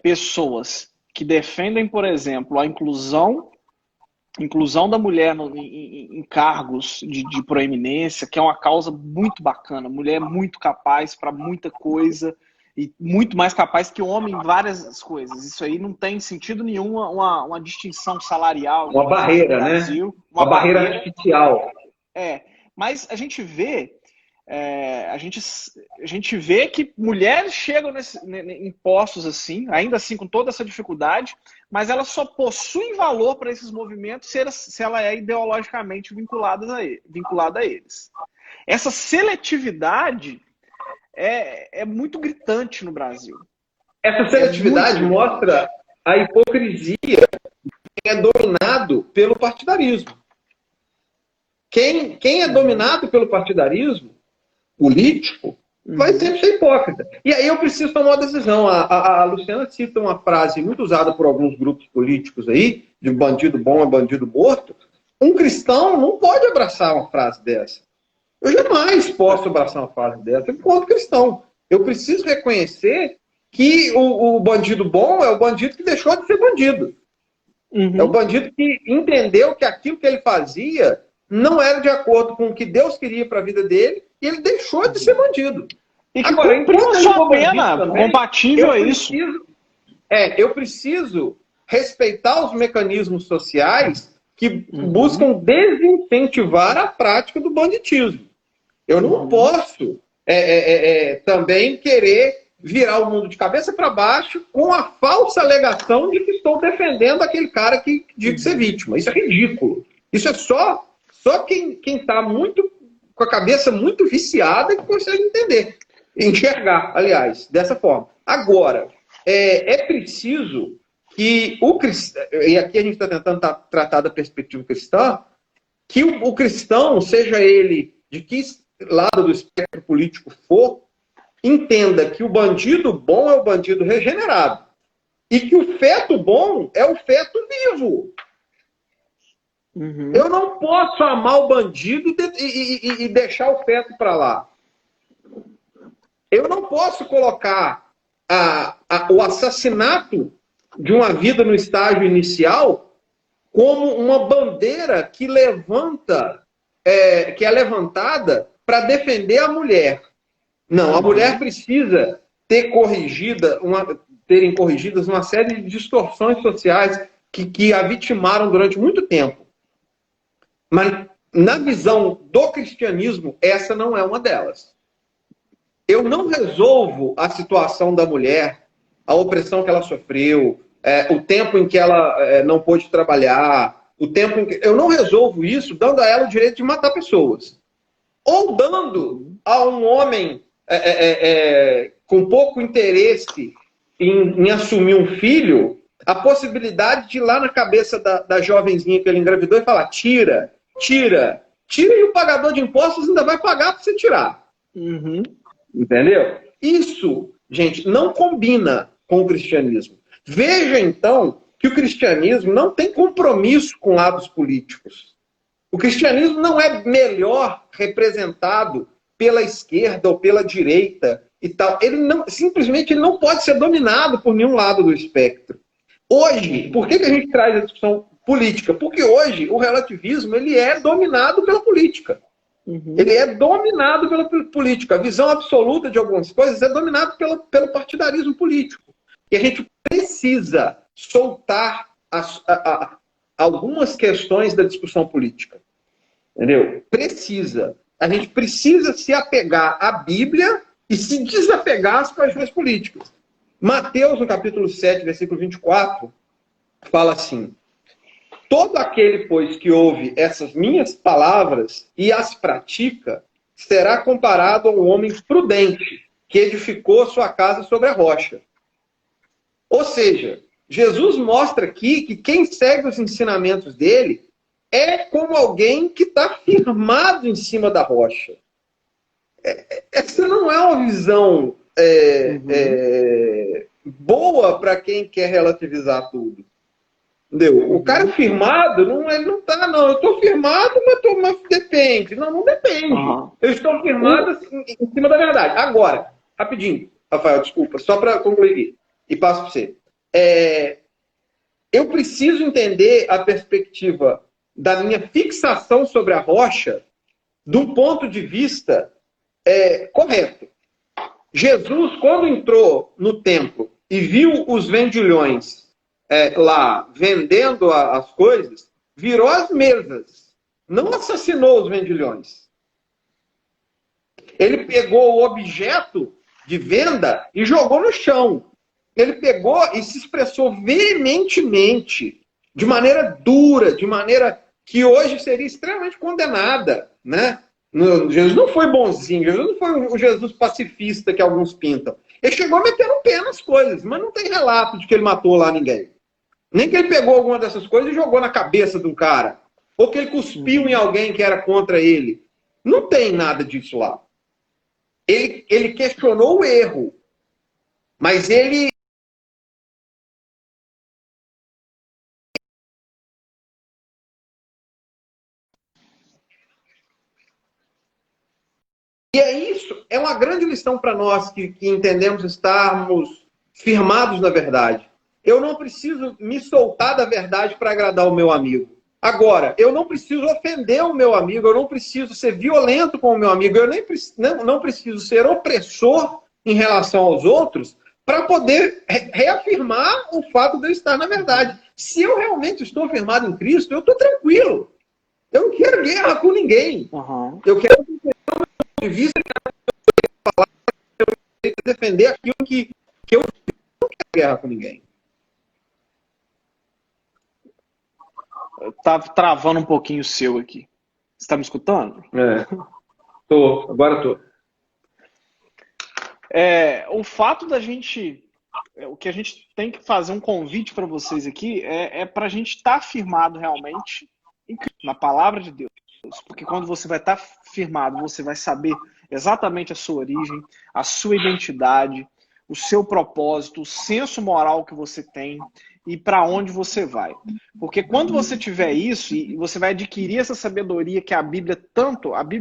pessoas que defendem, por exemplo, a inclusão da mulher em cargos de proeminência, que é uma causa muito bacana. A mulher é muito capaz para muita coisa e muito mais capaz que o homem em várias coisas. Isso aí não tem sentido nenhum, uma distinção salarial Uma barreira, no Brasil, né? Uma barreira artificial. Mas a gente vê a gente vê que mulheres chegam em postos assim, ainda assim com toda essa dificuldade, mas elas só possuem valor para esses movimentos se ela é ideologicamente vinculada a eles. Essa seletividade é muito gritante no Brasil. Essa seletividade mostra a hipocrisia que é dominado pelo partidarismo. Quem é dominado pelo partidarismo político vai sempre ser hipócrita. E aí eu preciso tomar uma decisão. A Luciana cita uma frase muito usada por alguns grupos políticos aí, de bandido bom é bandido morto. Um cristão não pode abraçar uma frase dessa. Eu jamais posso abraçar uma frase dessa enquanto cristão. Eu preciso reconhecer que o bandido bom é o bandido que deixou de ser bandido. É o bandido que entendeu que aquilo que ele fazia não era de acordo com o que Deus queria para a vida dele e ele deixou de ser bandido. E que cumpriu sua pena compatível a isso. Eu preciso respeitar os mecanismos sociais que buscam desincentivar a prática do banditismo. Eu não posso também querer virar o mundo de cabeça para baixo com a falsa alegação de que estou defendendo aquele cara que diz ser vítima. Isso é ridículo. Isso é só quem está muito com a cabeça muito viciada que consegue entender. Enxergar, aliás, dessa forma. Agora, é preciso que o cristão, e aqui a gente está tentando tratar da perspectiva cristã, que o cristão, seja ele de que lado do espectro político for, entenda que o bandido bom é o bandido regenerado. E que o feto bom é o feto vivo. Eu não posso amar o bandido e deixar o feto para lá. Eu não posso colocar o assassinato de uma vida no estágio inicial como uma bandeira que é levantada para defender a mulher. Não, a mulher precisa terem corrigidas uma série de distorções sociais que a vitimaram durante muito tempo. Mas, na visão do cristianismo, essa não é uma delas. Eu não resolvo a situação da mulher, a opressão que ela sofreu, o tempo em que ela não pôde trabalhar, o tempo em que... Eu não resolvo isso dando a ela o direito de matar pessoas. Ou dando a um homem com pouco interesse em assumir um filho a possibilidade de ir lá na cabeça da jovenzinha que ele engravidou e falar: tira, e o pagador de impostos ainda vai pagar para você tirar. Entendeu? Isso, gente, não combina com o cristianismo. Veja, então, que o cristianismo não tem compromisso com lados políticos. O cristianismo não é melhor representado pela esquerda ou pela direita e tal. Simplesmente ele não pode ser dominado por nenhum lado do espectro. Hoje, por que a gente traz a discussão política? Porque hoje o relativismo ele é dominado pela política. Ele é dominado pela política. A visão absoluta de algumas coisas é dominada pelo partidarismo político. E a gente precisa soltar algumas questões da discussão política. Entendeu? Precisa. A gente precisa se apegar à Bíblia e se desapegar às paixões políticas. Mateus, no capítulo 7, versículo 24, fala assim: todo aquele, pois, que ouve essas minhas palavras e as pratica, será comparado a um homem prudente, que edificou sua casa sobre a rocha. Ou seja, Jesus mostra aqui que quem segue os ensinamentos dele é como alguém que está firmado em cima da rocha. Essa não é uma visão boa para quem quer relativizar tudo. Entendeu? O cara firmado, ele não está, não. Eu estou firmado, mas depende. Não depende. Eu estou firmado em cima da verdade. Agora, rapidinho, Rafael, desculpa, só para concluir e passo para você. Eu preciso entender a perspectiva da minha fixação sobre a rocha do ponto de vista correto. Jesus, quando entrou no templo e viu os vendilhões lá vendendo as coisas, virou as mesas. Não assassinou os vendilhões. Ele pegou o objeto de venda e jogou no chão. Ele pegou e se expressou veementemente, de maneira dura, de maneira que hoje seria extremamente condenada, né? Jesus não foi bonzinho, Jesus não foi o Jesus pacifista que alguns pintam. Ele chegou metendo o pé nas coisas, mas não tem relato de que ele matou lá ninguém. Nem que ele pegou alguma dessas coisas e jogou na cabeça de um cara. Ou que ele cuspiu em alguém que era contra ele. Não tem nada disso lá. Ele questionou o erro, mas ele... E isso é uma grande lição para nós que entendemos estarmos firmados na verdade. Eu não preciso me soltar da verdade para agradar o meu amigo. Agora, eu não preciso ofender o meu amigo, eu não preciso ser violento com o meu amigo, eu nem não preciso ser opressor em relação aos outros para poder reafirmar o fato de eu estar na verdade. Se eu realmente estou firmado em Cristo, eu estou tranquilo. Eu não quero guerra com ninguém. Uhum. Eu quero de vista defender aquilo que eu não quero guerra com ninguém. Tá travando um pouquinho o seu aqui. Você está me escutando? Agora tô. O fato da gente... O que a gente tem que fazer um convite para vocês aqui é para a gente estar firmado realmente na palavra de Deus. Porque quando você vai estar firmado, você vai saber exatamente a sua origem, a sua identidade, o seu propósito, o senso moral que você tem e para onde você vai. Porque quando você tiver isso, e você vai adquirir essa sabedoria que a Bíblia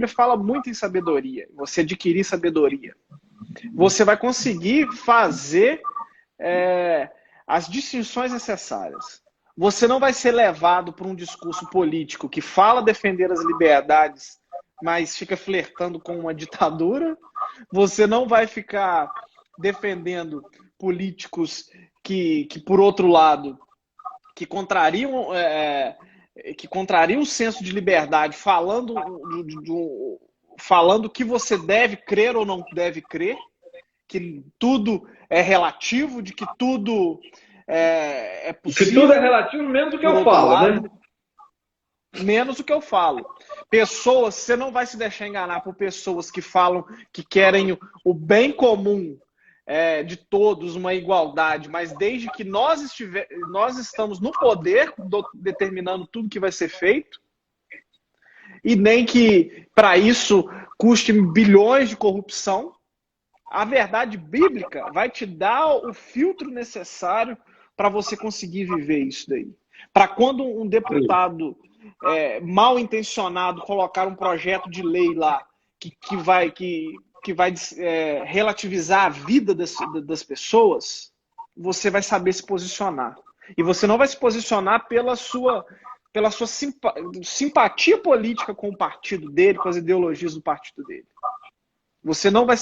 fala muito em sabedoria, você adquirir sabedoria, você vai conseguir fazer as distinções necessárias. Você não vai ser levado por um discurso político que fala defender as liberdades, mas fica flertando com uma ditadura. Você não vai ficar defendendo políticos que por outro lado, que contrariam o senso de liberdade, falando o que você deve crer ou não deve crer, que tudo é relativo, de que tudo é possível. Que tudo é relativo, menos o que eu falo, né? Menos o que eu falo. Pessoas, você não vai se deixar enganar por pessoas que falam que querem o bem comum de todos, uma igualdade, mas desde que nós estamos no poder, determinando tudo que vai ser feito, e nem que para isso custe bilhões de corrupção, a verdade bíblica vai te dar o filtro necessário para você conseguir viver isso daí. Para quando um deputado mal intencionado colocar um projeto de lei lá que vai relativizar a vida das pessoas, você vai saber se posicionar. E você não vai se posicionar pela sua simpatia política com o partido dele, com as ideologias do partido dele. Você não vai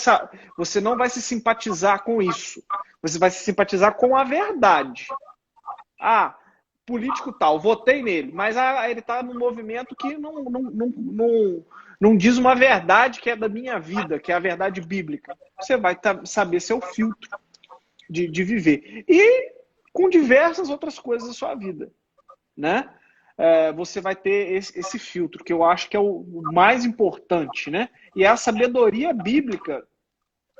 se simpatizar com isso. Você vai se simpatizar com a verdade. Político tal, votei nele, mas ele está num movimento que não diz uma verdade que é da minha vida, que é a verdade bíblica. Você vai saber seu filtro de viver. E com diversas outras coisas da sua vida, né? Você vai ter esse filtro, que eu acho que é o mais importante, né? E é a sabedoria bíblica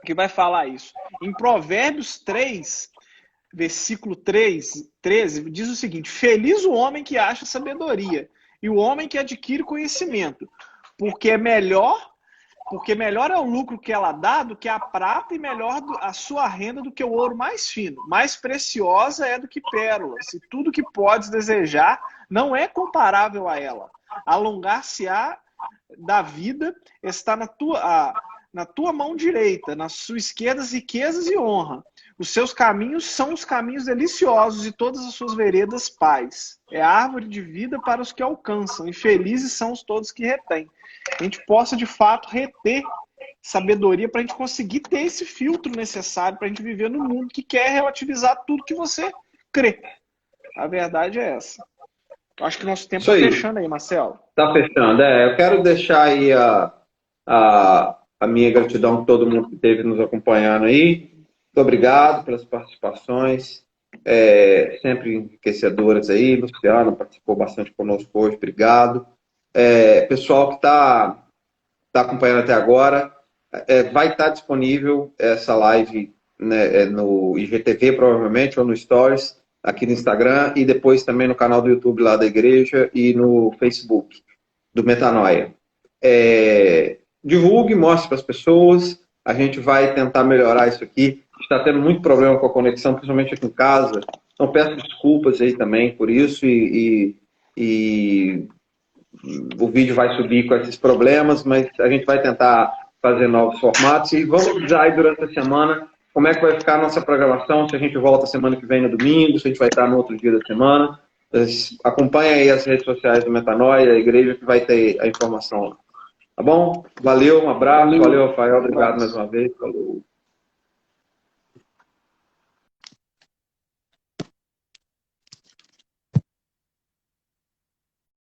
que vai falar isso. Em Provérbios 3, versículo 13, diz o seguinte: feliz o homem que acha sabedoria e o homem que adquire conhecimento, porque melhor é o lucro que ela dá do que a prata e melhor a sua renda do que o ouro mais fino. Mais preciosa é do que pérolas, e tudo que podes desejar não é comparável a ela. Alongar-se-á da vida está na tua mão direita, na sua esquerda riquezas e honra. Os seus caminhos são os caminhos deliciosos e todas as suas veredas paz. É a árvore de vida para os que alcançam, e felizes são os todos que retêm. A gente possa, de fato, reter sabedoria para a gente conseguir ter esse filtro necessário para a gente viver no mundo que quer relativizar tudo que você crê. A verdade é essa. Acho que nosso tempo está fechando aí, Marcelo. Está fechando. Eu quero deixar aí a minha gratidão por todo mundo que esteve nos acompanhando aí. Muito obrigado pelas participações, sempre enriquecedoras aí. Luciano participou bastante conosco hoje, obrigado. Pessoal que está acompanhando até agora, vai estar disponível essa live, né, no IGTV, provavelmente, ou no Stories, aqui no Instagram, e depois também no canal do YouTube lá da igreja e no Facebook do Metanoia. Divulgue, mostre para as pessoas, a gente vai tentar melhorar isso aqui. Está tendo muito problema com a conexão, principalmente aqui em casa, então peço desculpas aí também por isso, e o vídeo vai subir com esses problemas, mas a gente vai tentar fazer novos formatos e vamos avisar aí durante a semana como é que vai ficar a nossa programação, se a gente volta semana que vem no domingo, se a gente vai estar no outro dia da semana. Acompanhe aí as redes sociais do Metanoia, a igreja, que vai ter a informação lá. Tá bom? Valeu, um abraço. Valeu, Rafael. Obrigado mais uma vez. Falou.